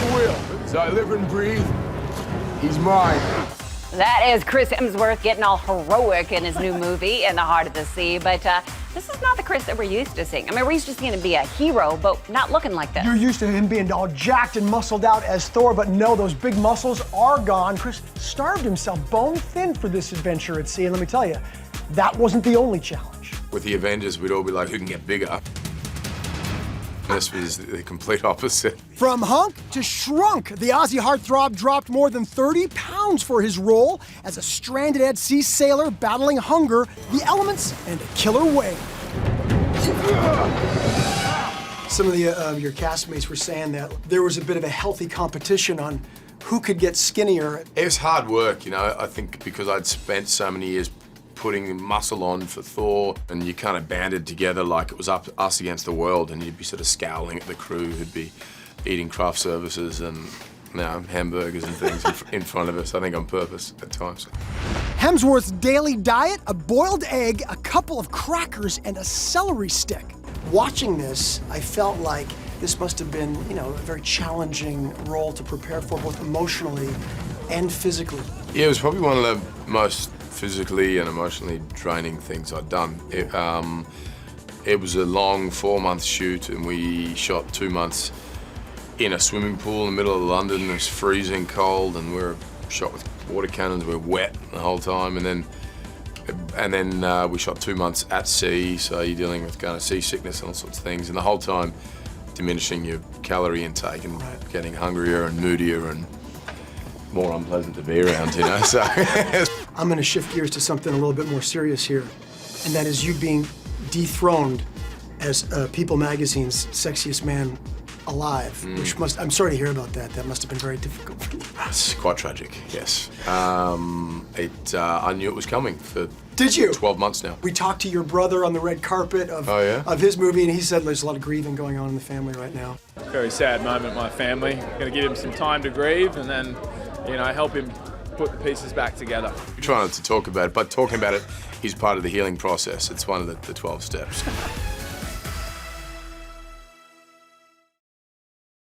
will. As I live and breathe, he's mine. That is Chris Hemsworth getting all heroic in his new movie, In the Heart of the Sea. But this is not the Chris that we're used to seeing. I mean, we're used to seeing him be a hero, but not looking like this. You're used to him being all jacked and muscled out as Thor, but no, those big muscles are gone. Chris starved himself bone thin for this adventure at sea, and let me tell you, that wasn't the only challenge. With the Avengers, we'd all be like, who can get bigger? This was the complete opposite. From hunk to shrunk, the Aussie heartthrob dropped more than 30 pounds for his role as a stranded at sea sailor battling hunger, the elements, and a killer wave. Some of your castmates were saying that there was a bit of a healthy competition on who could get skinnier. It was hard work, you know. I think because I'd spent so many years putting muscle on for Thor, and you kind of banded together like it was us against the world, and you'd be sort of scowling at the crew who'd be eating craft services and hamburgers and things in front of us, I think on purpose at times. Hemsworth's daily diet, a boiled egg, a couple of crackers, and a celery stick. Watching this, I felt like this must have been, you know, a very challenging role to prepare for, both emotionally and physically. Yeah, it was probably one of the most physically and emotionally draining things I'd done. It was a long 4-month shoot, and we shot 2 months in a swimming pool in the middle of London. It was freezing cold, and we were shot with water cannons. We were wet the whole time, and then we shot 2 months at sea, so you're dealing with kind of seasickness and all sorts of things, and the whole time diminishing your calorie intake and getting hungrier and moodier and more unpleasant to be around, you know, so. I'm gonna shift gears to something a little bit more serious here, and that is you being dethroned as People Magazine's sexiest man alive, which I'm sorry to hear about that. That must have been very difficult for you. It's quite tragic, yes. I knew it was coming for Did you? 12 months now. We talked to your brother on the red carpet of his movie, and he said there's a lot of grieving going on in the family right now. Very sad moment with my family. Gonna give him some time to grieve and then, you know, help him put the pieces back together. We try not to talk about it, but talking about it is part of the healing process. It's one of the 12 steps.